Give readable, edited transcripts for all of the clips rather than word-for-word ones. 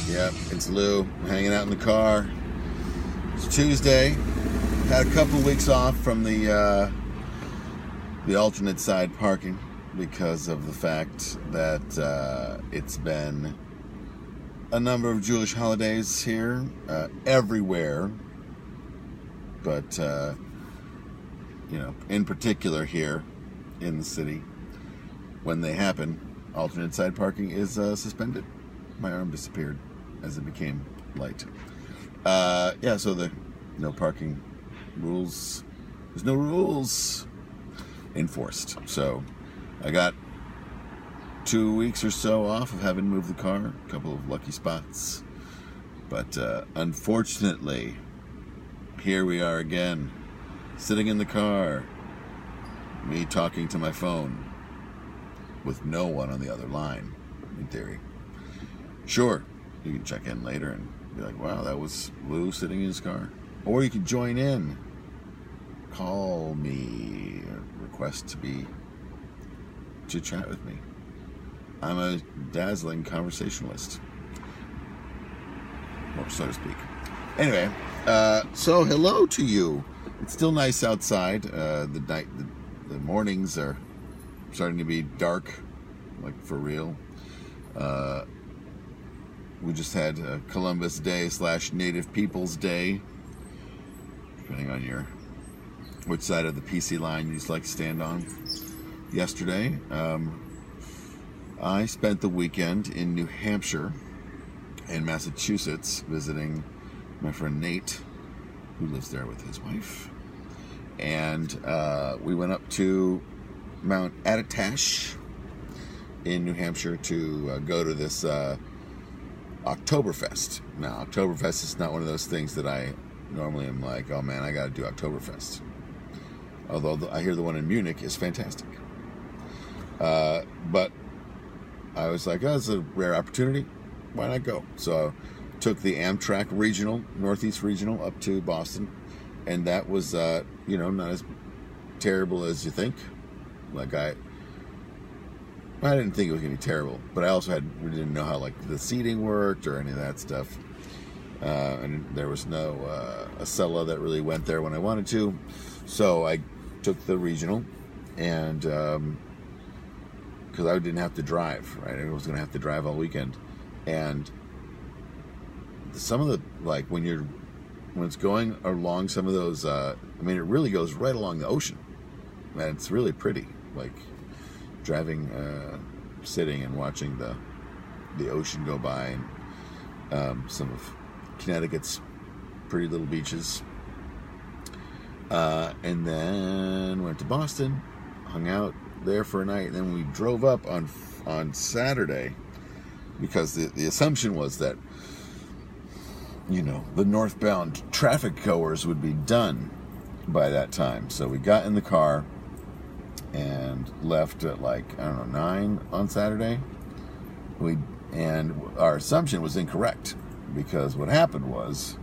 Yep, it's Lou. I'm hanging out in the car. It's Tuesday. Had a couple weeks off from the alternate side parking because of the fact that it's been a number of Jewish holidays here, everywhere, but in particular here in the city. When they happen, alternate side parking is suspended. My arm disappeared as it became light. So the no parking rules, there's no rules enforced. So I got 2 weeks or so off of having moved the car, a couple of lucky spots. But unfortunately, here we are again, sitting in the car, me talking to my phone with no one on the other line, in theory. Sure, you can check in later and be like, wow, that was Lou sitting in his car. Or you can join in, call me, or request to chat with me. I'm a dazzling conversationalist, or so to speak. Anyway, so hello to you. It's still nice outside. The mornings are starting to be dark, like for real. We just had Columbus Day / Native Peoples Day, depending on which side of the PC line you'd like to stand on. Yesterday, I spent the weekend in New Hampshire and Massachusetts visiting my friend Nate, who lives there with his wife. And we went up to Mount Attitash in New Hampshire to go to this Oktoberfest. Now, Oktoberfest is not one of those things that I normally am like, oh man, I gotta do Oktoberfest. Although I hear the one in Munich is fantastic. But I was like, oh, it's a rare opportunity. Why not go? So I took the Amtrak Regional, Northeast Regional, up to Boston. And that was, not as terrible as you think. Like I didn't think it was going to be terrible, but I also we didn't know how the seating worked or any of that stuff. And there was no Acela that really went there when I wanted to. So I took the regional, and because I didn't have to drive, right? I was going to have to drive all weekend. And some of the, when it's going along some of those, it really goes right along the ocean. And it's really pretty, driving, sitting and watching the ocean go by, and some of Connecticut's pretty little beaches. And then went to Boston, hung out there for a night, and then we drove up on Saturday, because the assumption was that the northbound traffic goers would be done by that time. So we got in the car and left at 9 on Saturday. And our assumption was incorrect, because what happened was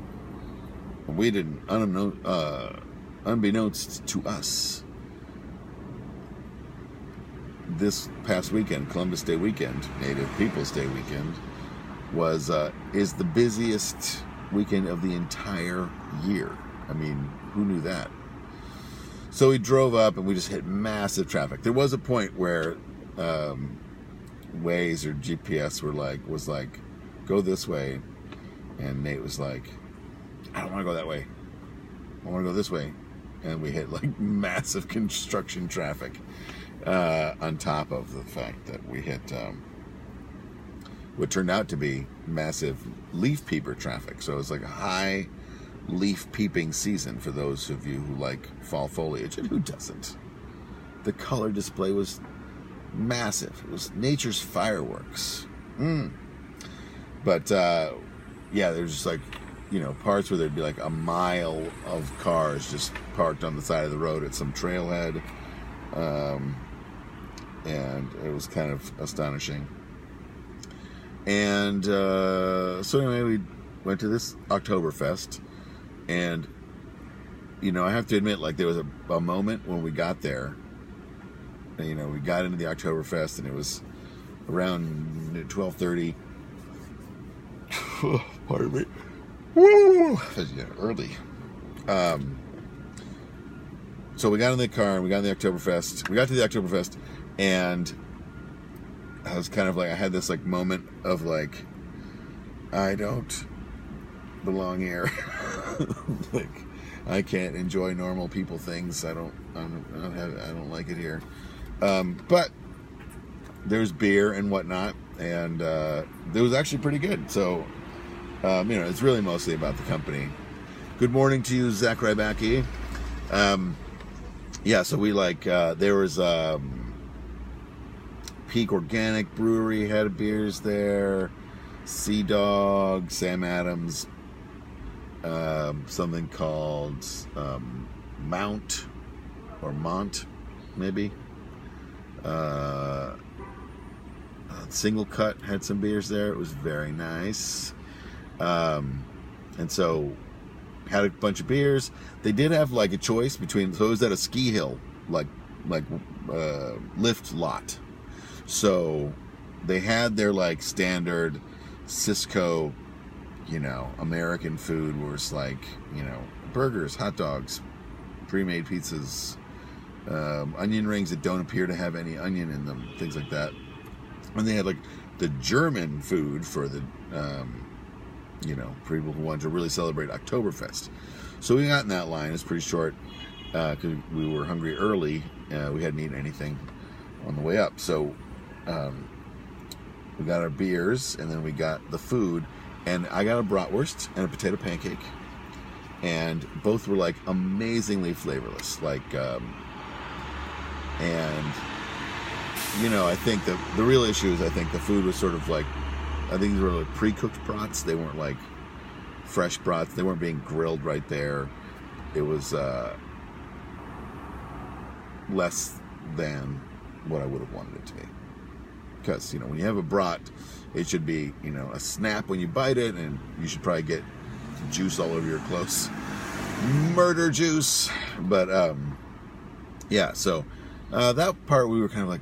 we didn't, unbeknownst to us, this past weekend, Columbus Day weekend, Native Peoples Day weekend, is the busiest weekend of the entire year. Who knew that? So we drove up and we just hit massive traffic. There was a point where Waze or GPS was like, go this way, and Nate was like, I don't want to go that way. I want to go this way. And we hit massive construction traffic, on top of the fact that we hit what turned out to be massive leaf peeper traffic. So it's a high leaf peeping season for those of you who like fall foliage, and who doesn't. The color display was massive. It was nature's fireworks. But there's just parts where there'd be a mile of cars just parked on the side of the road at some trailhead, and it was kind of astonishing. And so anyway, we went to this Oktoberfest, and I have to admit, there was a moment when we got there, and, we got into the Oktoberfest, and it was around 12:30. Pardon me. Woo! Yeah, early. So we got in the car and we got in the Oktoberfest. We got to the Oktoberfest and I was kind of like, I had this like moment of like, I don't belong here. Like, I can't enjoy normal people things. I don't like it here. But there's beer and whatnot, and it was actually pretty good. So, it's really mostly about the company. Good morning to you, Zach Rybacki. So we there was Peak Organic Brewery had beers there, Sea Dog, Sam Adams, something called Mount or Mont, maybe. Single Cut had some beers there. It was very nice. And so had a bunch of beers. They did have like a choice between, so it was at a ski hill, like lift lot. So they had their like standard Cisco, American food where it's like, burgers, hot dogs, pre-made pizzas, onion rings that don't appear to have any onion in them, things like that. And they had like the German food for the, for people who wanted to really celebrate Oktoberfest. So we got in that line. It's pretty short because we were hungry early. We hadn't eaten anything on the way up. So we got our beers and then we got the food. And I got a bratwurst and a potato pancake. And both were like amazingly flavorless. I think the real issue is I think the food was sort of like, I think these were like pre-cooked brats. They weren't like fresh brats. They weren't being grilled right there. It was less than what I would have wanted it to be. Because, when you have a brat, it should be, a snap when you bite it, and you should probably get juice all over your clothes. Murder juice. But, so that part we were kind of like,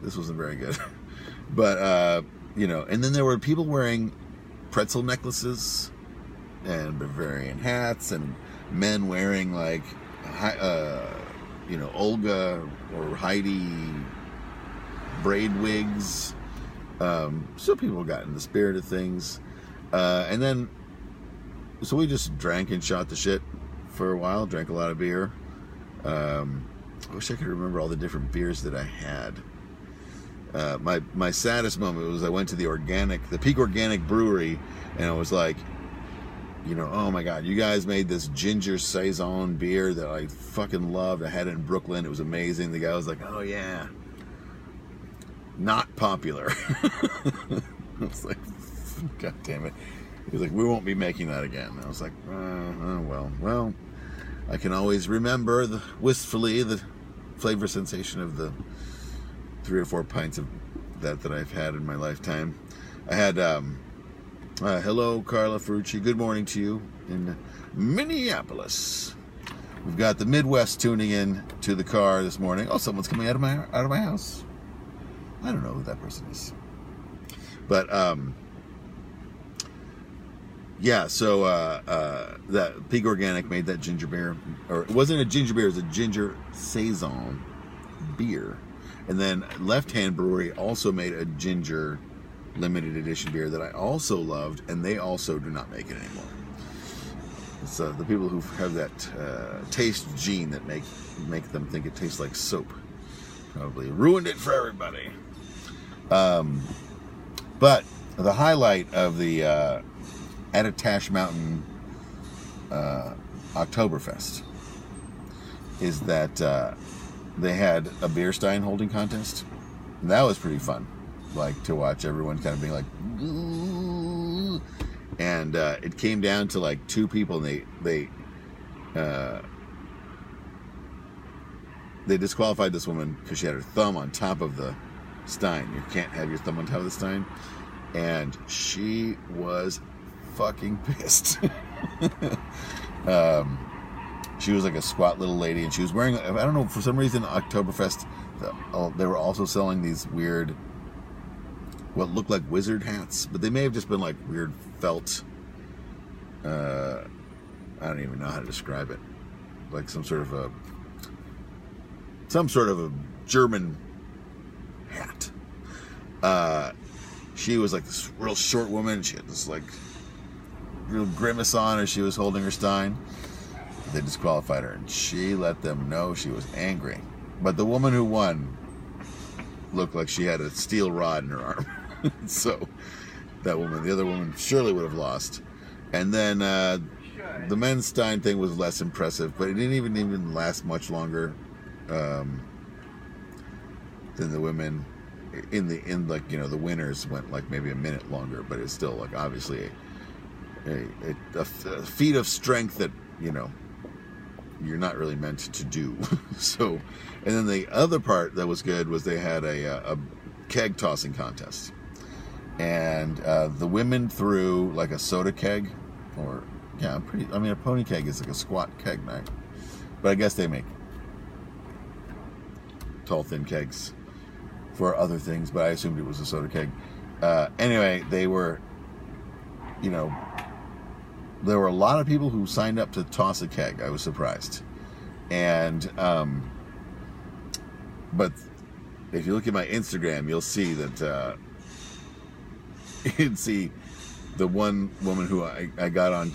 this wasn't very good. But, and then there were people wearing pretzel necklaces and Bavarian hats and men wearing like, Olga or Heidi braid wigs. So people got in the spirit of things. And then, so we just drank and shot the shit for a while, drank a lot of beer. I wish I could remember all the different beers that I had. My saddest moment was I went to the Peak Organic Brewery, and I was like, oh my God, you guys made this ginger saison beer that I fucking loved. I had it in Brooklyn. It was amazing. The guy was like, oh yeah, not popular. I was like, God damn it. He was like, we won't be making that again. And I was like, well, I can always remember wistfully the flavor sensation of the 3 or 4 pints of that I've had in my lifetime. I had, hello, Carla Ferrucci. Good morning to you in Minneapolis. We've got the Midwest tuning in to the car this morning. Oh, someone's coming out of my house. I don't know who that person is. But, that Peak Organic made that ginger beer, or it wasn't a ginger beer, it was a ginger saison beer. And then Left Hand Brewery also made a ginger limited edition beer that I also loved, and they also do not make it anymore. It's the people who have that taste gene that make them think it tastes like soap. Probably ruined it for everybody. But the highlight of the Attitash Mountain Oktoberfest is that they had a beer stein holding contest. And that was pretty fun, like to watch everyone kind of being like, ooh. And it came down to like 2 people, and they disqualified this woman because she had her thumb on top of the stein. You can't have your thumb on top of the stein. And she was fucking pissed. She was like a squat little lady, and she was wearing, I don't know, for some reason, Oktoberfest, they were also selling these weird what looked like wizard hats, but they may have just been like weird felt. I don't even know how to describe it. Like some sort of a German hat. She was like this real short woman. She had this like real grimace on as she was holding her stein. They disqualified her, and she let them know she was angry. But the woman who won looked like she had a steel rod in her arm. So the other woman surely would have lost. And then the men's stein thing was less impressive, but it didn't even last much longer than the women. The winners went like maybe a minute longer, but it's still like obviously a feat of strength that you're not really meant to do. So, and then the other part that was good was they had a keg tossing contest, and the women threw like a soda keg, a pony keg is like a squat keg night, but I guess they make tall thin kegs for other things, but I assumed it was a soda keg. Anyway, there were a lot of people who signed up to toss a keg. I was surprised. And, but if you look at my Instagram, you'll see that, you'd see the one woman who I got on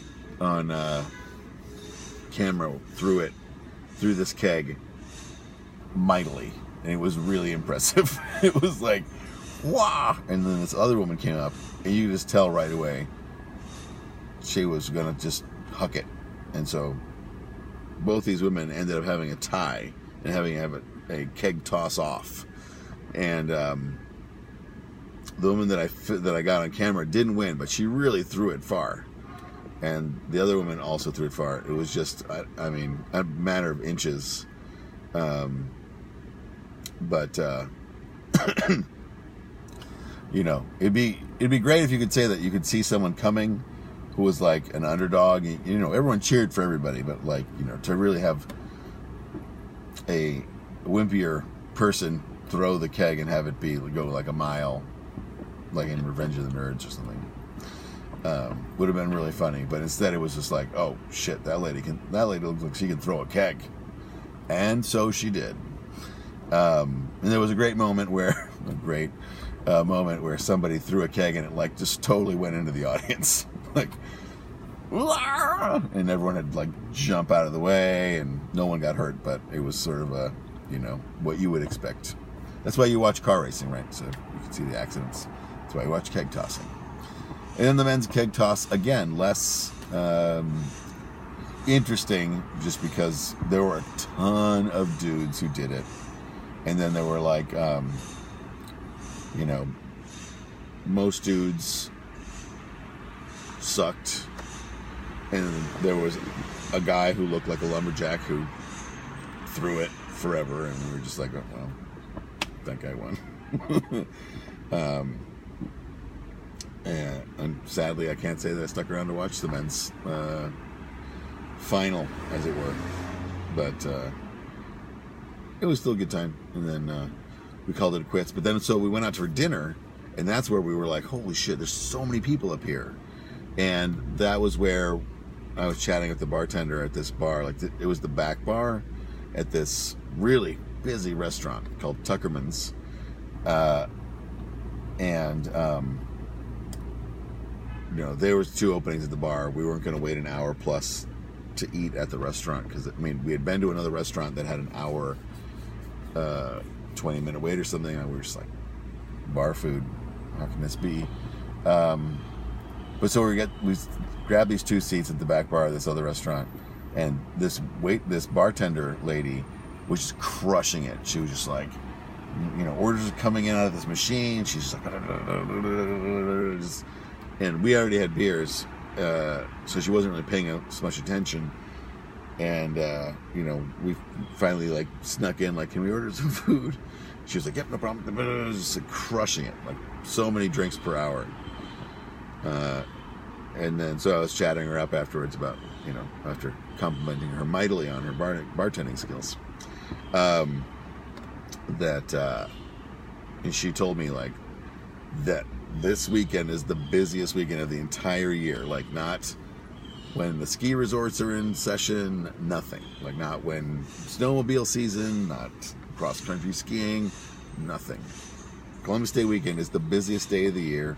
camera threw this keg mightily. And it was really impressive. It was like, wow! And then this other woman came up, and you could just tell right away she was gonna just huck it. And so both these women ended up having a tie and having to have a keg toss off. And the woman that I got on camera didn't win, but she really threw it far. And the other woman also threw it far. It was just, a matter of inches. But it'd be great if you could say that you could see someone coming who was like an underdog. Everyone cheered for everybody, but to really have a wimpier person throw the keg and have it go like a mile, like in Revenge of the Nerds or something, would have been really funny. But instead, it was just like, oh shit, that lady looks like she can throw a keg, and so she did. And there was a great moment where somebody threw a keg and it like just totally went into the audience, like, and everyone had like jump out of the way, and no one got hurt, but it was sort of what you would expect. That's why you watch car racing, right? So you can see the accidents. That's why you watch keg tossing. And then the men's keg toss, again, less interesting, just because there were a ton of dudes who did it. And then there were like, most dudes sucked. And there was a guy who looked like a lumberjack who threw it forever. And we were just like, oh, well, that guy won. And sadly, I can't say that I stuck around to watch the men's final, as it were. But it was still a good time. And then we called it quits. But then so we went out for dinner, and that's where we were like, holy shit, there's so many people up here. And that was where I was chatting with the bartender at this bar. Like it was the back bar at this really busy restaurant called Tuckerman's. There was 2 openings at the bar. We weren't going to wait an hour plus to eat at the restaurant, because we had been to another restaurant that had an hour 20-minute wait or something, and we were just like, bar food, how can this be? But so we grabbed these 2 seats at the back bar of this other restaurant, and this bartender lady was just crushing it. She was just like, orders are coming in out of this machine. She's just like, and we already had beers, so she wasn't really paying so much attention. And we finally like snuck in, like, can we order some food? She was like, yep, no problem. Just like crushing it, like so many drinks per hour. And then so I was chatting her up afterwards about, after complimenting her mightily on her bartending skills, and she told me, like, that this weekend is the busiest weekend of the entire year. Like, not when the ski resorts are in session, nothing. Like, not when snowmobile season, not cross-country skiing, nothing. Columbus Day weekend is the busiest day of the year.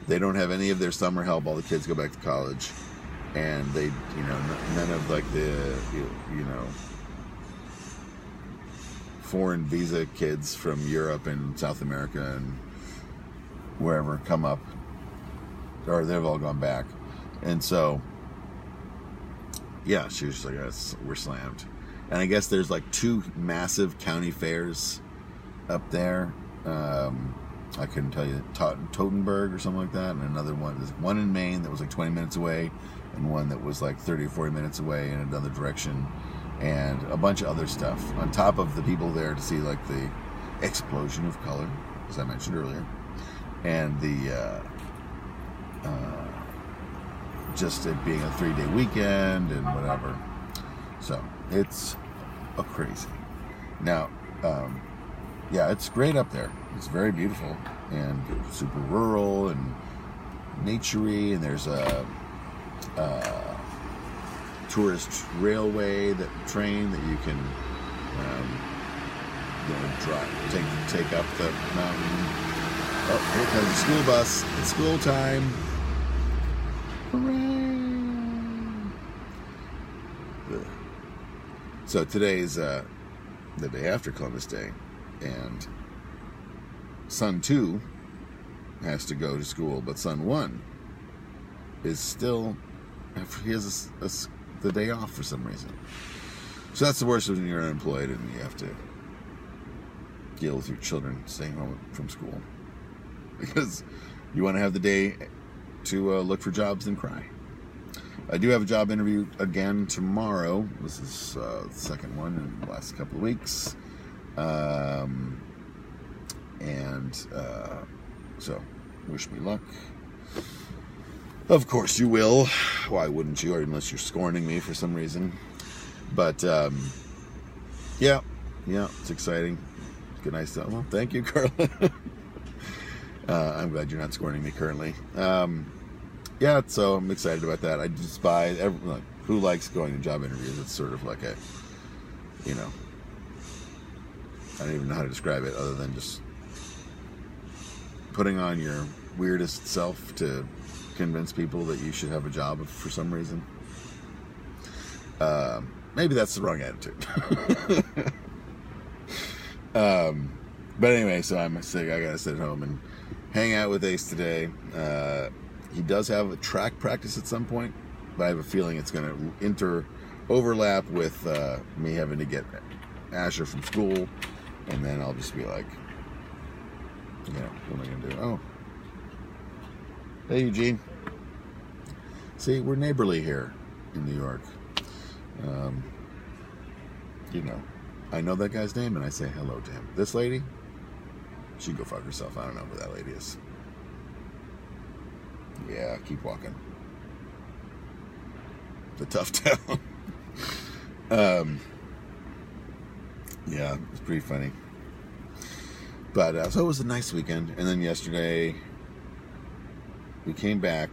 They don't have any of their summer help. All the kids go back to college. And they, none of like the, foreign visa kids from Europe and South America and wherever come up, or they've all gone back. And so, yeah, she was like, we're slammed. And I guess there's like 2 massive county fairs up there. I couldn't tell you, Tottenberg or something like that, and another one. There's one in Maine that was like 20 minutes away, and one that was like 30 or 40 minutes away in another direction, and a bunch of other stuff on top of the people there to see like the explosion of color, as I mentioned earlier, and the just it being a 3-day weekend and whatever. So it's a crazy. Now, yeah, it's great up there. It's very beautiful and super rural and naturey, and there's a tourist railway train that you can take up the mountain. Oh, here comes the school bus. It's school time. Hooray! So today's the day after Columbus Day, and son 2 has to go to school, but son 1 is still, he has the day off for some reason. So that's the worst when you're unemployed and you have to deal with your children staying home from school, because you want to have the day to look for jobs and cry. I do have a job interview again tomorrow. This is the second one in the last couple of weeks. So wish me luck. Of course you will. Why wouldn't you? Or unless you're scorning me for some reason. But yeah, it's exciting. Good, nice stuff. Well, thank you, Carla. I'm glad you're not scorning me currently. Yeah, so I'm excited about that. I despise who likes going to job interviews. It's sort of like a, I don't even know how to describe it other than just putting on your weirdest self to convince people that you should have a job for some reason. Maybe that's the wrong attitude. But anyway, so I'm sick. I gotta sit at home and hang out with Ace today. He does have a track practice at some point, but I have a feeling it's going to overlap with me having to get Asher from school, and then I'll just be like, what am I going to do? Oh, hey, Eugene. See, we're neighborly here in New York. I know that guy's name, and I say hello to him. This lady, she go fuck herself. I don't know who that lady is. Yeah, keep walking. The tough town. Yeah, it's pretty funny. But so it was a nice weekend. And then yesterday, we came back.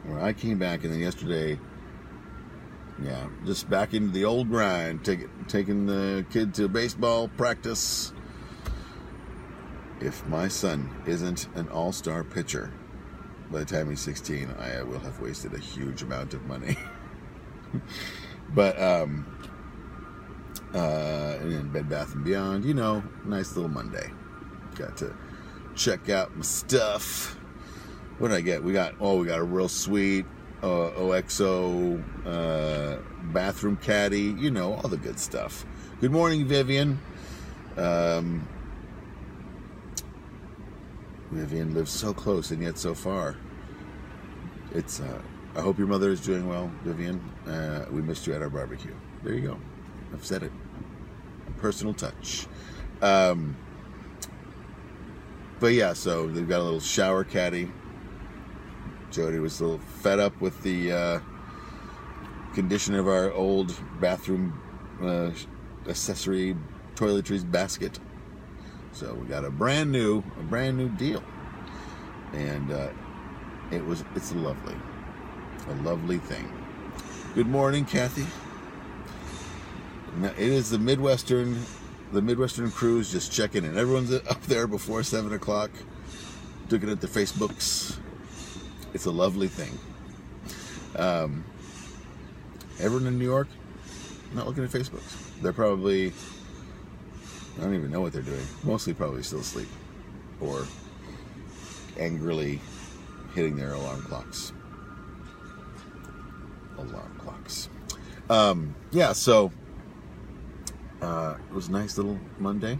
Or I came back, and then yesterday, yeah, just back into the old grind, taking the kid to baseball practice. If my son isn't an all-star pitcher by the time he's 16, I will have wasted a huge amount of money. But and then Bed Bath & Beyond, nice little Monday. Got to check out my stuff. What did I get? We got a real sweet OXO bathroom caddy, all the good stuff. Good morning, Vivian. Vivian lives so close and yet so far. It's I hope your mother is doing well, Vivian. We missed you at our barbecue. There you go. I've said it. A personal touch. But yeah, so they've got a little shower caddy. Jody was a little fed up with the condition of our old bathroom accessory toiletries basket. So we got a brand new deal, and it's a lovely thing. Good morning, Kathy. Now, it is the Midwestern cruise just checking in. Everyone's up there before 7 o'clock, looking at the Facebooks. It's a lovely thing. Everyone in New York, not looking at Facebooks. They're probably, I don't even know what they're doing. Mostly probably still asleep or angrily hitting their alarm clocks. So it was a nice little Monday,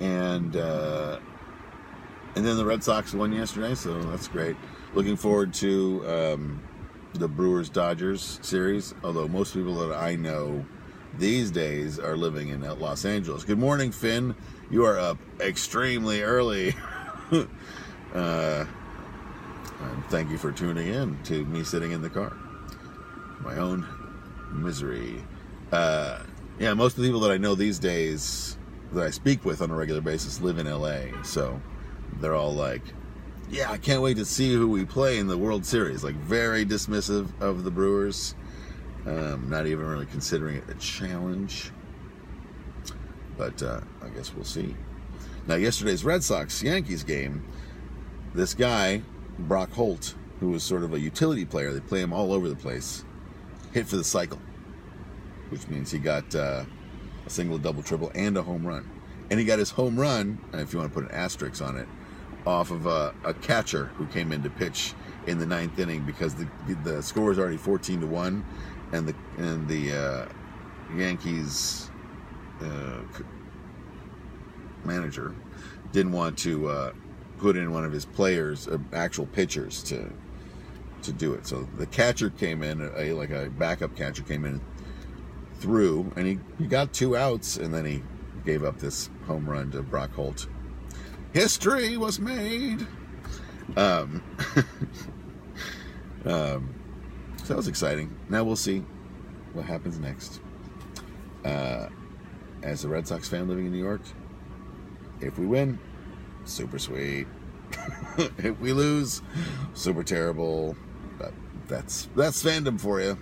and then the Red Sox won yesterday, so that's great. Looking forward to the Brewers-Dodgers series, although most people that I know these days are living in Los Angeles. Good morning, Finn. You are up extremely early. And thank you for tuning in to me sitting in the car. My own misery. Most of the people that I know these days that I speak with on a regular basis live in LA, so they're all like, yeah, I can't wait to see who we play in the World Series. Like, very dismissive of the Brewers. Not even really considering it a challenge. But I guess we'll see. Now, yesterday's Red Sox-Yankees game, this guy, Brock Holt, who was sort of a utility player, they play him all over the place, hit for the cycle, which means he got a single, double, triple, and a home run. And he got his home run, and if you want to put an asterisk on it, off of a catcher who came in to pitch in the 9th inning because the score was already 14-1, and the Yankees manager didn't want to put in one of his players, actual pitchers, to do it. So the catcher came in, a backup catcher came in, threw, and he got 2 outs, and then he gave up this home run to Brock Holt. History was made. So that was exciting. Now we'll see what happens next. As a Red Sox fan living in New York, if we win, super sweet. If we lose, super terrible. But that's fandom for you.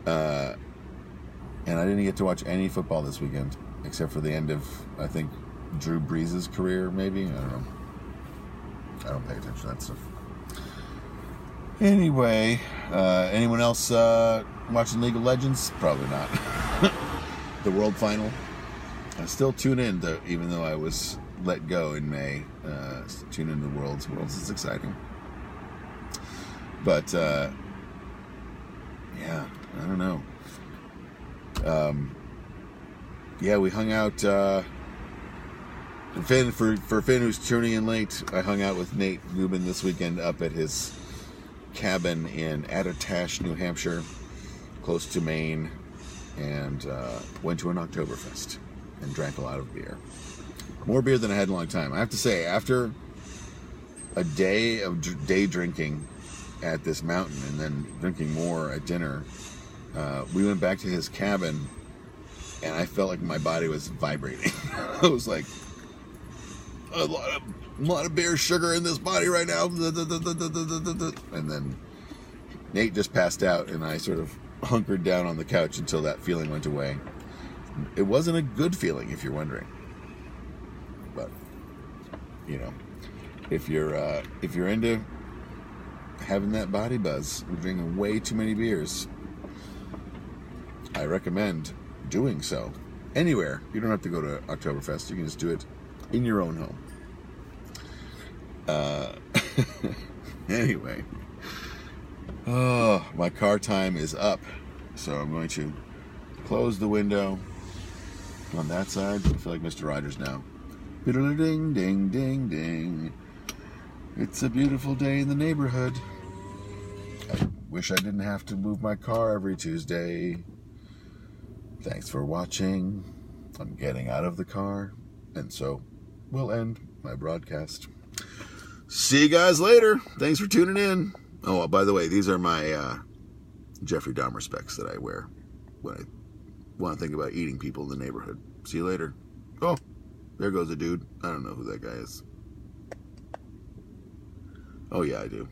And I didn't get to watch any football this weekend, except for the end of, I think, Drew Brees' career, maybe. I don't know. I don't pay attention to that stuff. Anyway, anyone else watching League of Legends? Probably not. The World Final. I still tune in, even though I was let go in May. Tune into the Worlds. Worlds is exciting. But, I don't know. We hung out... Finn, for Finn, who's tuning in late, I hung out with Nate Gubin this weekend up at his cabin in Attitash, New Hampshire, close to Maine, and went to an Oktoberfest and drank a lot of beer. More beer than I had in a long time. I have to say, after a day of day drinking at this mountain and then drinking more at dinner, we went back to his cabin, and I felt like my body was vibrating. I was like, a lot of beer sugar in this body right now. And then Nate just passed out, and I sort of hunkered down on the couch until that feeling went away. It wasn't a good feeling, if you're wondering. But, if you're into having that body buzz, drinking way too many beers, I recommend doing so. Anywhere. You don't have to go to Oktoberfest. You can just do it in your own home. Anyway. Oh, my car time is up. So I'm going to close the window on that side. I feel like Mr. Rogers now. Ding, ding, ding, ding. It's a beautiful day in the neighborhood. I wish I didn't have to move my car every Tuesday. Thanks for watching. I'm getting out of the car, and so we'll end my broadcast. See you guys later. Thanks for tuning in. Oh, by the way, these are my Jeffrey Dahmer specs that I wear when I want to think about eating people in the neighborhood. See you later. Oh. There goes a dude. I don't know who that guy is. Oh, yeah, I do.